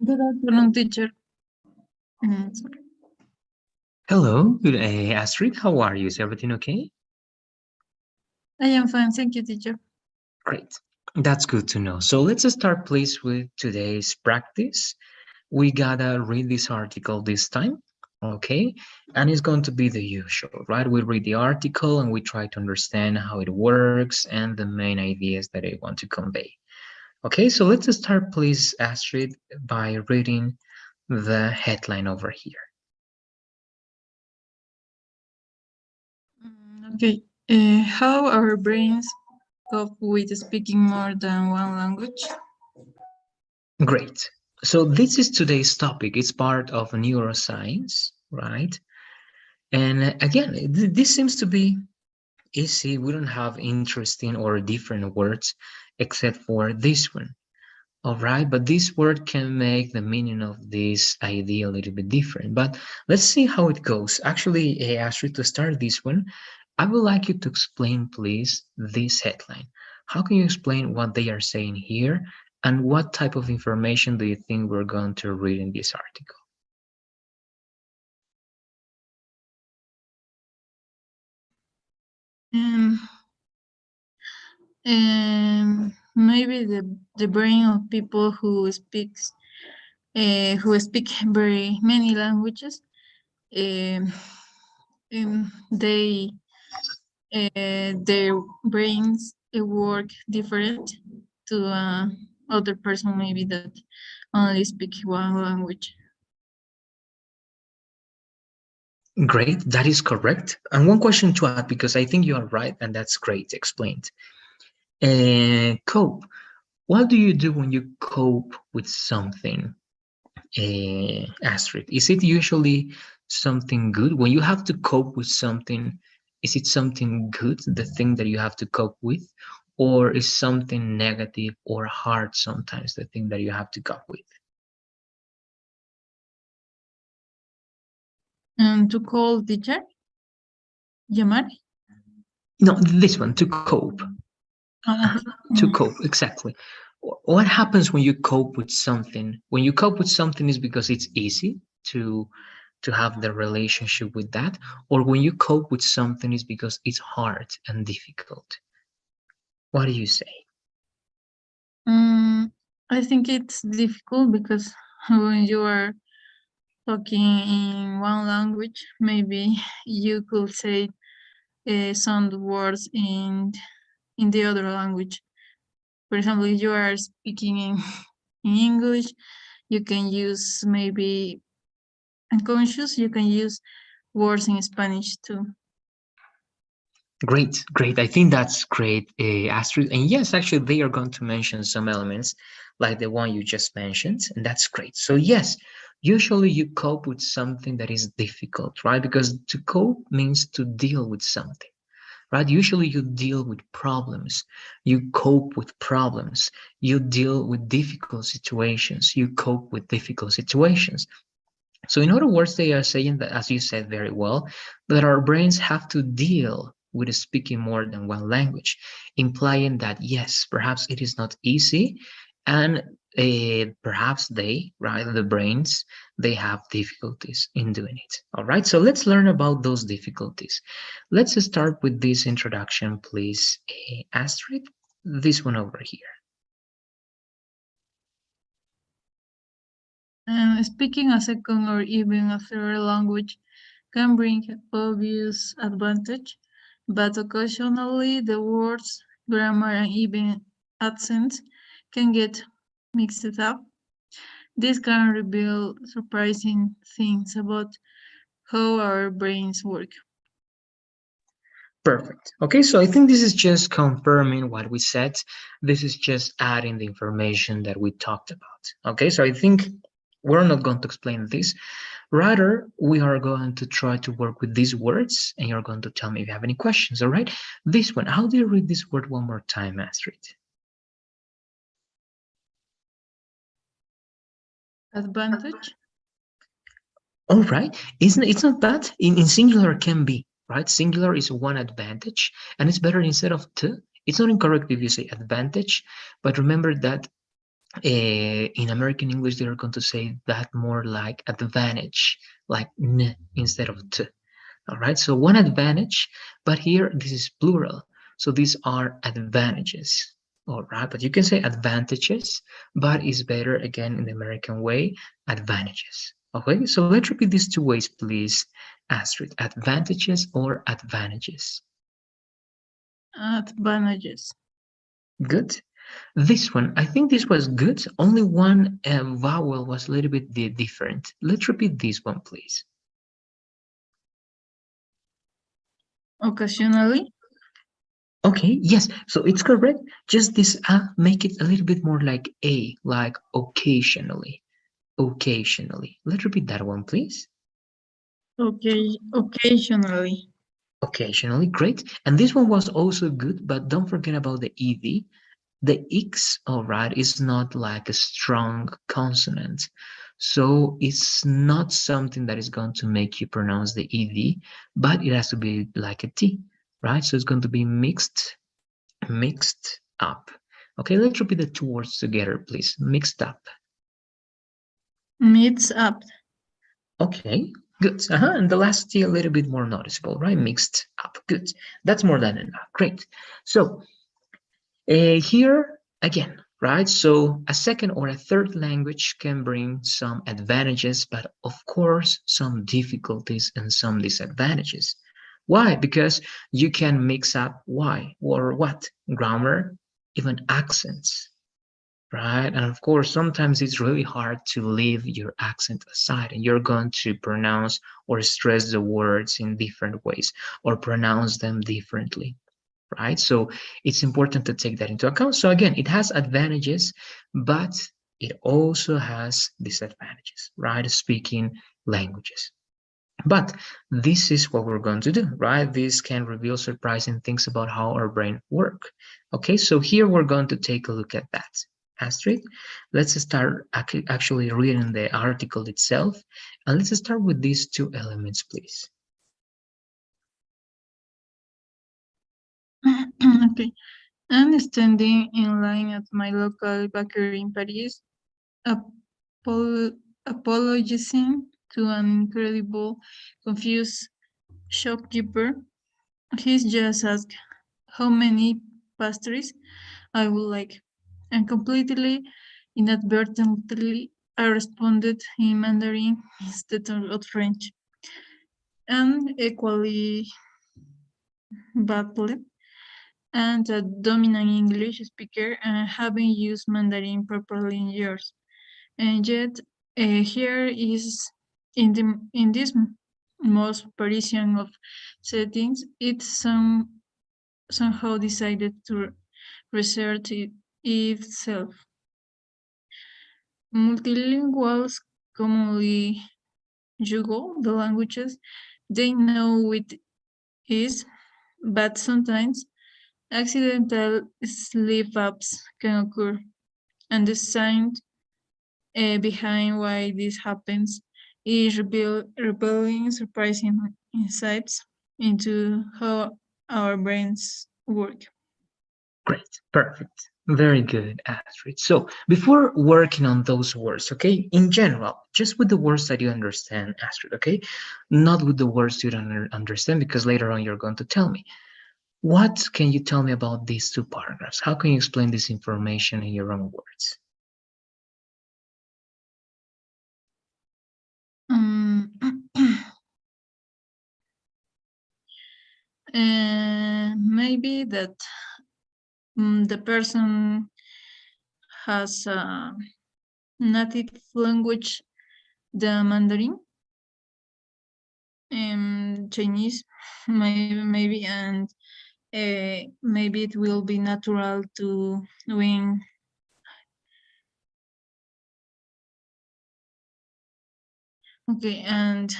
Good afternoon, teacher. Sorry. Hello, good Astrid. How are you? Is everything okay? I am fine, thank you, teacher. Great. That's good to know. So let's start, please, with today's practice. We gotta read this article this time, okay? And it's going to be the usual, right? We read the article and we try to understand how it works and the main ideas that I want to convey. Okay, so let's start, please, Astrid, by reading the headline over here. Okay. How our brains cope with speaking more than one language? Great. So this is today's topic. It's part of neuroscience, right? And again, this seems to be easy. We don't have interesting or different words except for this one. All right, but this word can make the meaning of this idea a little bit different. But let's see how it goes. Actually, Astrid, to start this one, I would like you to explain, please, this headline. How can you explain what they are saying here and what type of information do you think we're going to read in this article? Maybe the brain of people who speak very many languages. Um, they their brains work different to other person maybe that only speak one language. Great, that is correct. And one question to add, because I think you are right, and that's great explained. Cope. What do you do when you cope with something, Astrid? Is it usually something good? When you have to cope with something, is it something good, the thing that you have to cope with? Or is something negative or hard sometimes, the thing that you have to cope with? And to call teacher, llamar. No, this one, to cope. To cope, exactly. What happens when you cope with something? When you cope with something is because it's easy to have the relationship with that, or when you cope with something is because it's hard and difficult. What do you say? I think it's difficult because when you are talking in one language, maybe you could say some words in the other language. For example, if you are speaking in English, you can use maybe unconscious, you can use words in Spanish too. Great, great. I think that's great, Astrid. And yes, actually, they are going to mention some elements like the one you just mentioned, and that's great. So yes, usually you cope with something that is difficult, right? Because to cope means to deal with something, right? Usually you deal with problems, you cope with problems, you deal with difficult situations, you cope with difficult situations. So in other words, they are saying that, as you said very well, that our brains have to deal with speaking more than one language, implying that yes, perhaps it is not easy, and perhaps they, right, the brains, they have difficulties in doing it. All right, so let's learn about those difficulties. Let's start with this introduction, please, Astrid. This one over here. Speaking a second or even a third language can bring obvious advantage, but occasionally the words, grammar, and even accents can get mixed up. This can reveal surprising things about how our brains work. Perfect. Okay, so I think this is just confirming what we said. This is just adding the information that we talked about. Okay, so I think we're not going to explain this. Rather, we are going to try to work with these words, and you're going to tell me if you have any questions, all right? This one, how do you read this word one more time, Astrid? Advantage? All right, it's not bad. In singular can be, right? Singular is one advantage, and it's better instead of two. It's not incorrect if you say advantage, but remember that In American English, they are going to say that more like advantage, like n instead of t. All right, so one advantage, but here this is plural. So these are advantages. All right, but you can say advantages, but it's better again in the American way, advantages. Okay, so let's repeat these two ways, please, Astrid. Advantages or advantages. Advantages. Good. This one, I think this was good. Only one vowel was a little bit different. Let's repeat this one, please. Occasionally. Okay, yes, so it's correct. Just this make it a little bit more like a, like occasionally. Occasionally. Let's repeat that one, please. Okay, occasionally. Occasionally, great. And this one was also good, but don't forget about the ed. The x, all right, is not like a strong consonant. So it's not something that is going to make you pronounce the ed, but it has to be like a t, right? So it's going to be mixed up. Okay, let's repeat the two words together, please. Mixed up. Meets up. Okay, good. And the last T a little bit more noticeable, right? Mixed up. Good. That's more than enough. Great. So here again, right? So a second or a third language can bring some advantages, but of course, some difficulties and some disadvantages. Why? Because you can mix up why or what? Grammar, even accents, right? And of course, sometimes it's really hard to leave your accent aside and you're going to pronounce or stress the words in different ways or pronounce them differently, right? So it's important to take that into account. So again, it has advantages, but it also has disadvantages, right? Speaking languages. But this is what we're going to do, right? This can reveal surprising things about how our brain work. Okay, so here we're going to take a look at that. Astrid, let's start actually reading the article itself. And let's start with these two elements, please. Okay. And standing in line at my local bakery in Paris, apologizing to an incredible, confused shopkeeper. He's just asked how many pastries I would like, and completely inadvertently I responded in Mandarin instead of French, and equally badly. And a dominant English speaker and having used Mandarin properly in years. And yet, here is in this most Parisian of settings, it somehow decided to research itself. Multilinguals commonly juggle the languages they know with ease, but sometimes accidental slip-ups can occur, and the science behind why this happens is revealing surprising insights into how our brains work. Great, perfect. Very good, Astrid. So before working on those words, okay, in general, just with the words that you understand, Astrid, okay, not with the words you don't understand, because later on you're going to tell me. What can you tell me about these two paragraphs? How can you explain this information in your own words? Um, maybe that the person has a native language, the Mandarin, Chinese, maybe, and maybe it will be natural to win. Okay, and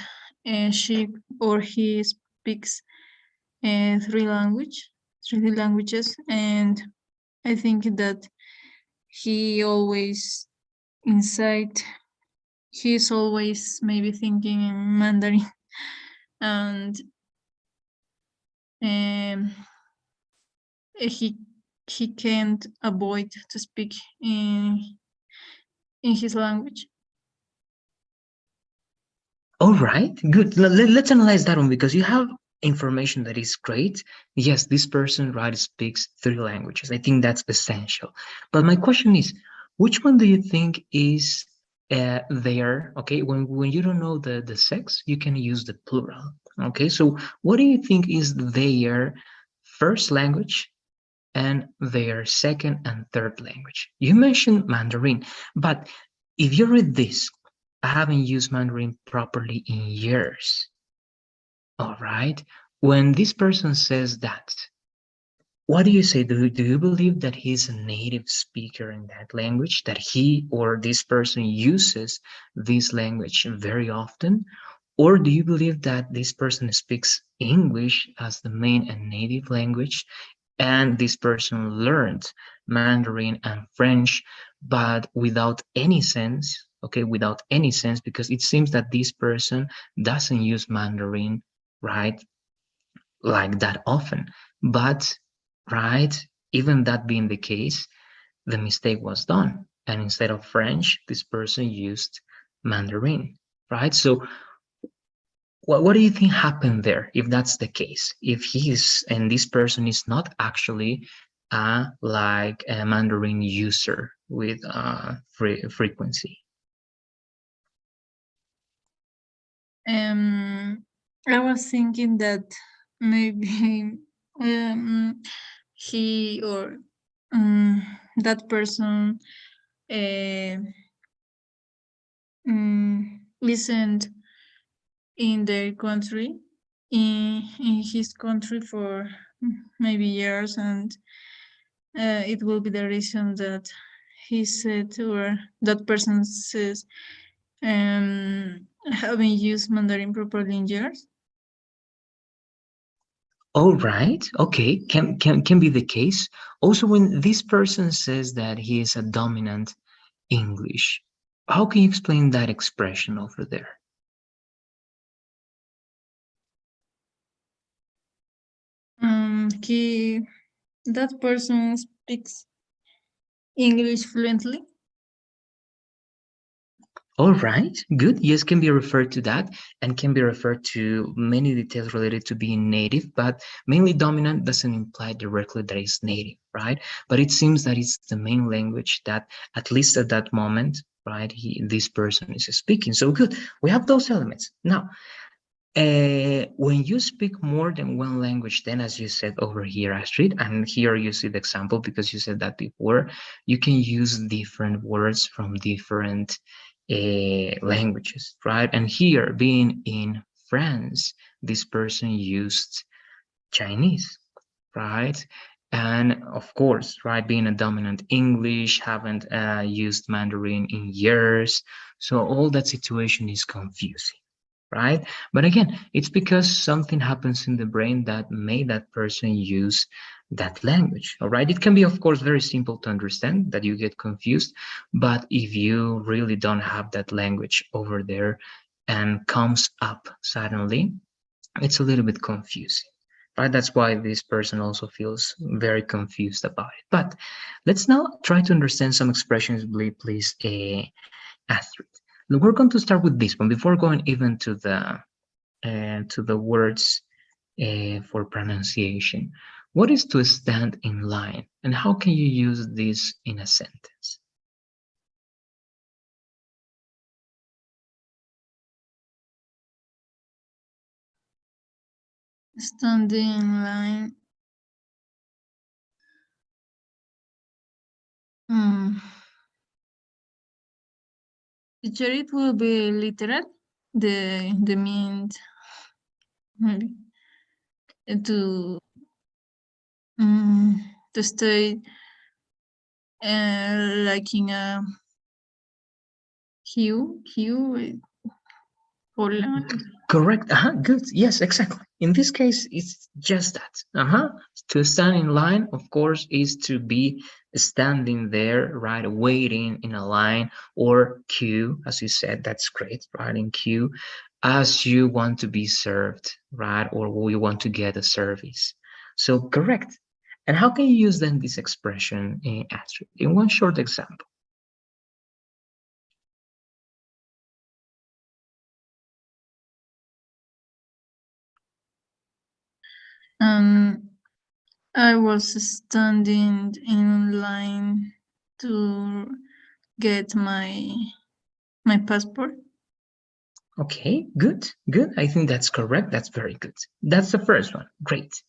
she or he speaks three languages, and I think that he always inside he's always maybe thinking in Mandarin, and um, he he can't avoid to speak in in his language. All right, good. Let's analyze that one because you have information that is great. Yes, this person, right, speaks three languages. I think that's essential. But my question is, which one do you think is there? Okay, when you don't know the sex, you can use the plural. Okay, so what do you think is their first language and their second and third language? You mentioned Mandarin, but if you read this, I haven't used Mandarin properly in years. All right. When this person says that, what do you say? Do you believe that he's a native speaker in that language, that he or this person uses this language very often? Or do you believe that this person speaks English as the main and native language, and this person learned Mandarin and French, but without any sense, okay, without any sense, because it seems that this person doesn't use Mandarin, right, like that often. But, right, even that being the case, the mistake was done. And instead of French, this person used Mandarin, right? So what do you think happened there if that's the case? If he is and this person is not actually like a Mandarin user with frequency? Um, I was thinking that maybe um, he or that person uh, listened in their country, in his country for maybe years, and it will be the reason that he said or that person says having used Mandarin properly in years. All right, okay, can be the case. Also, when this person says that he is a dominant English, how can you explain that expression over there? He that person speaks English fluently. All right, good. Yes, can be referred to that and can be referred to many details related to being native, but mainly dominant doesn't imply directly that it's native, right? But it seems that it's the main language that, at least at that moment, right, this person is speaking. So good, we have those elements. Now, when you speak more than one language, then as you said over here, Astrid, and here you see the example because you said that before, you can use different words from different languages, right? And here, being in France, this person used Chinese, right? And of course, right, being a dominant English, haven't used Mandarin in years. So all that situation is confusing, right? But again, it's because something happens in the brain that made that person use that language, all right? It can be, of course, very simple to understand that you get confused, but if you really don't have that language over there and comes up suddenly, it's a little bit confusing, right? That's why this person also feels very confused about it. But let's now try to understand some expressions, please, Astrid. We're going to start with this one before going even to the words for pronunciation. What is to stand in line, and how can you use this in a sentence? Standing in line. Hmm. Teacher, it will be literal. The means maybe to to stay like in a queue for line. Correct. Good. Yes, exactly. In this case, it's just that. To stand in line, of course, is to be standing there, right, waiting in a line or queue, as you said. That's great, right, in queue, as you want to be served, right, or you want to get a service. So correct. And how can you use then this expression in Astrid? In one short example. And I was standing in line to get my passport. Okay, good, good. I think that's correct. That's very good. That's the first one. Great.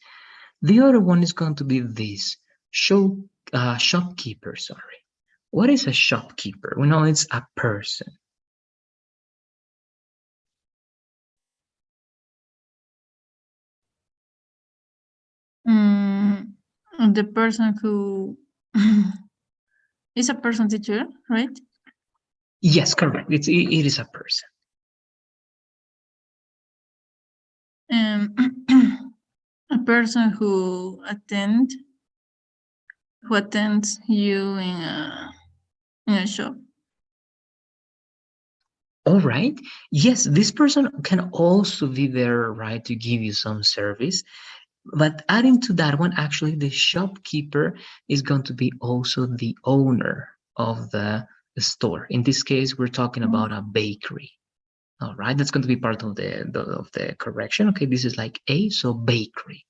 The other one is going to be this shopkeeper. Sorry. What is a shopkeeper? We know it's a person. Mm, the person who is a person teacher, right? Yes, correct. It is a person. Um, a person who attends you in a shop. All right. Yes, this person can also be there, right, to give you some service. But adding to that one, actually, the shopkeeper is going to be also the owner of the store. In this case, we're talking about a bakery. All right, that's going to be part of the correction. Okay, this is like A, so bakery,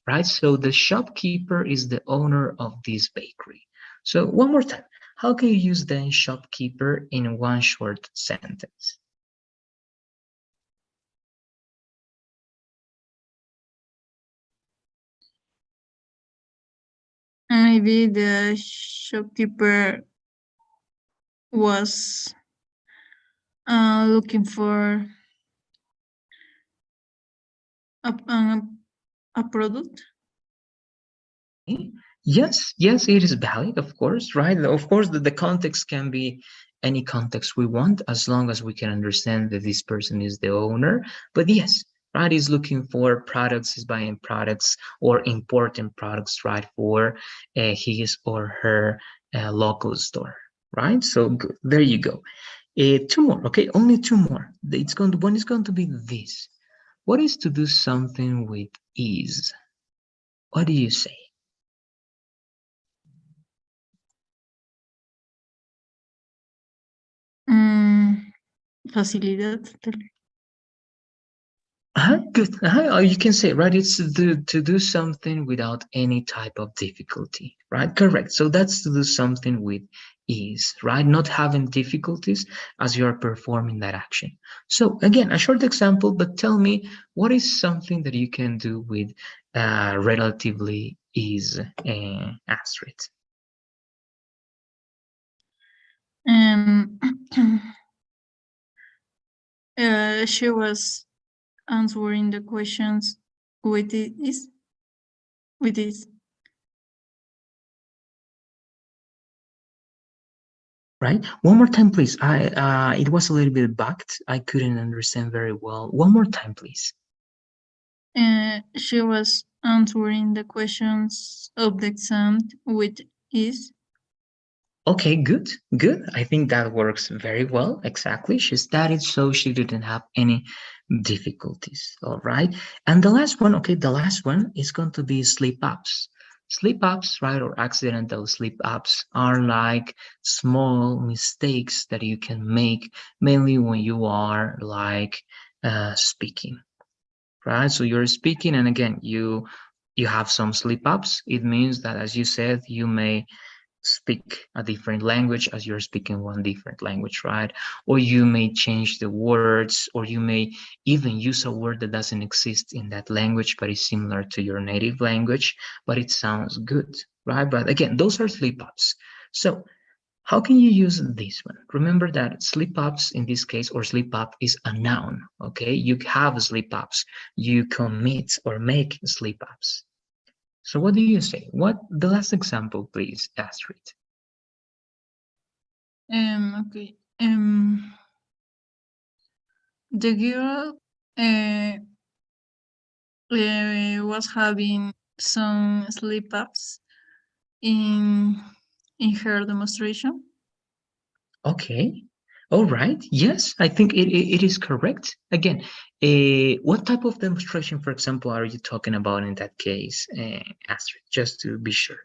right? So the shopkeeper is the owner of this bakery. So one more time, how can you use then shopkeeper in one short sentence? Maybe the shopkeeper was looking for a, a product. Okay. Yes, yes, it is valid, of course, right? Of course, the context can be any context we want as long as we can understand that this person is the owner. But yes, right, he's looking for products, he's buying products or importing products, right, for his or her local store, right? So good. There you go. Two more, okay? Only two more. One is going to be this. What is to do something with ease? What do you say? Mm, facilidad. Good. You can say, right? It's to do something without any type of difficulty, right? Correct. So that's to do something with ease, right? Not having difficulties as you are performing that action. So again, a short example, but tell me what is something that you can do with relatively ease, Astrid? Um, she was answering the questions with this with this. Right? One more time, please. It was a little bit bugged. I couldn't understand very well. One more time, please. She was answering the questions of the exam with ease. Okay, good, good. I think that works very well. Exactly. She studied, so she didn't have any difficulties. All right. And the last one, okay, the last one is going to be sleep ups. Sleep ups, right, or accidental sleep ups are like small mistakes that you can make mainly when you are like speaking, right? So you're speaking, and again, you have some slip ups. It means that, as you said, you may speak a different language as you're speaking one different language, right? Or you may change the words, or you may even use a word that doesn't exist in that language but is similar to your native language, but it sounds good, right? But again, those are slip ups. So how can you use this one? Remember that slip ups in this case, or slip up, is a noun, okay? You have slip ups, you commit or make slip ups. So what do you say? What the last example, please, Astrid? Okay. The girl was having some sleep ups in in her demonstration. Okay. All right. Yes, I think it is correct. Again, what type of demonstration, for example, are you talking about in that case, Astrid, just to be sure?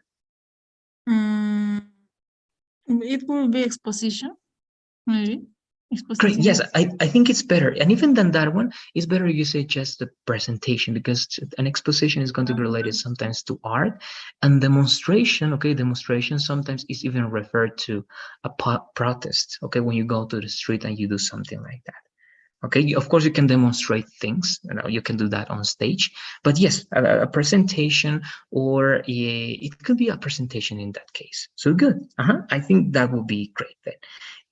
Mm, it will be exposition, maybe. Great. Yes, Exposición. I think it's better. And even than that one, it's better you say just the presentation because an exposition is going to be related sometimes to art and demonstration. Okay, demonstration sometimes is even referred to a protest. Okay, when you go to the street and you do something like that. Okay, of course you can demonstrate things, you can do that on stage, but yes, a presentation or it could be a presentation in that case. So good. I think that would be great then.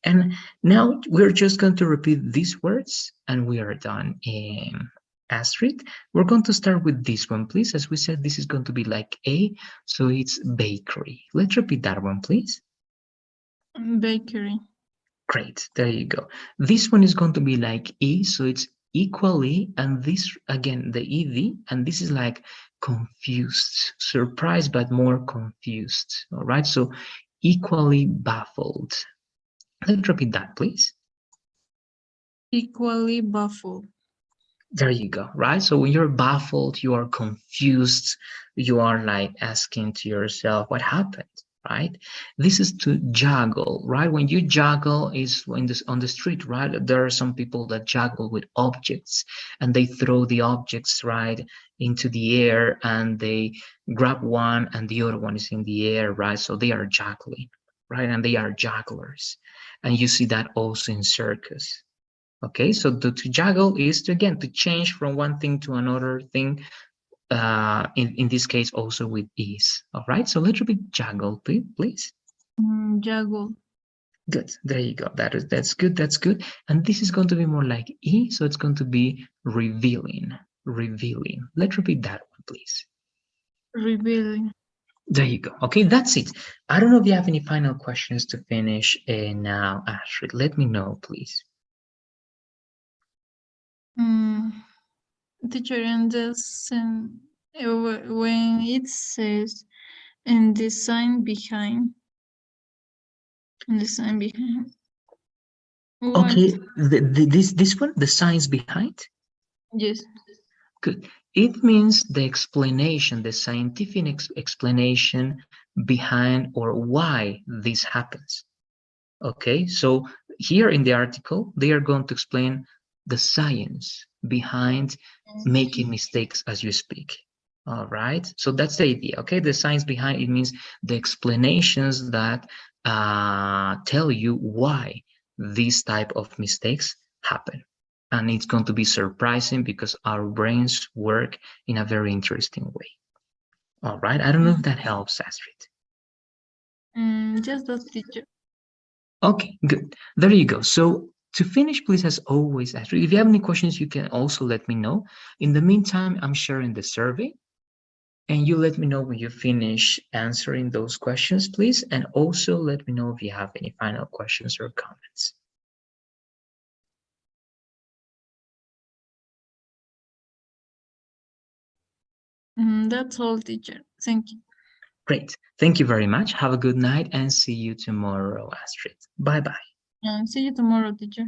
And now we're just going to repeat these words and we are done. Astrid, we're going to start with this one, please. As we said, this is going to be like A, so it's bakery. Let's repeat that one, please. Bakery. Great, there you go. This one is going to be like E, so it's equally, and this again, the ED, and this is like confused, surprised, but more confused. All right, so equally baffled. Let's repeat that, please. Equally baffled. There you go, right? So when you're baffled, you are confused, you are like asking to yourself, what happened? Right? This is to juggle, right? When you juggle is when this on the street, right? There are some people that juggle with objects and they throw the objects right into the air and they grab one and the other one is in the air, right? So they are juggling, right? And they are jugglers. And you see that also in circus. Okay, so to juggle is to, again, to change from one thing to another thing, in this case also with ease. All right, so let's repeat juggle, please. Juggle. Good, there you go. That's good, that's good. And this is going to be more like E, so it's going to be revealing, revealing. Let's repeat that one, please. Revealing. There you go. Okay, that's it. I don't know if you have any final questions to finish now, Astrid. Let me know, please. Teacher, and this, when it says and the sign behind, and the sign behind, what? Okay, this one, the science behind. Yes. Good. It means the explanation, the scientific explanation behind or why this happens. Okay, so here in the article, they are going to explain the science behind making mistakes as you speak. All right, so that's the idea. Okay, the science behind it means the explanations that tell you why these type of mistakes happen. And it's going to be surprising because our brains work in a very interesting way. All right, I don't know if that helps, Astrid. Just that, teacher. Okay, good. There you go. So to finish, please, as always, Astrid, if you have any questions, you can also let me know. In the meantime, I'm sharing the survey and you let me know when you finish answering those questions, please. And also let me know if you have any final questions or comments. That's all, teacher. Thank you. Great. Thank you very much. Have a good night and see you tomorrow, Astrid. Bye-bye. See you tomorrow, teacher.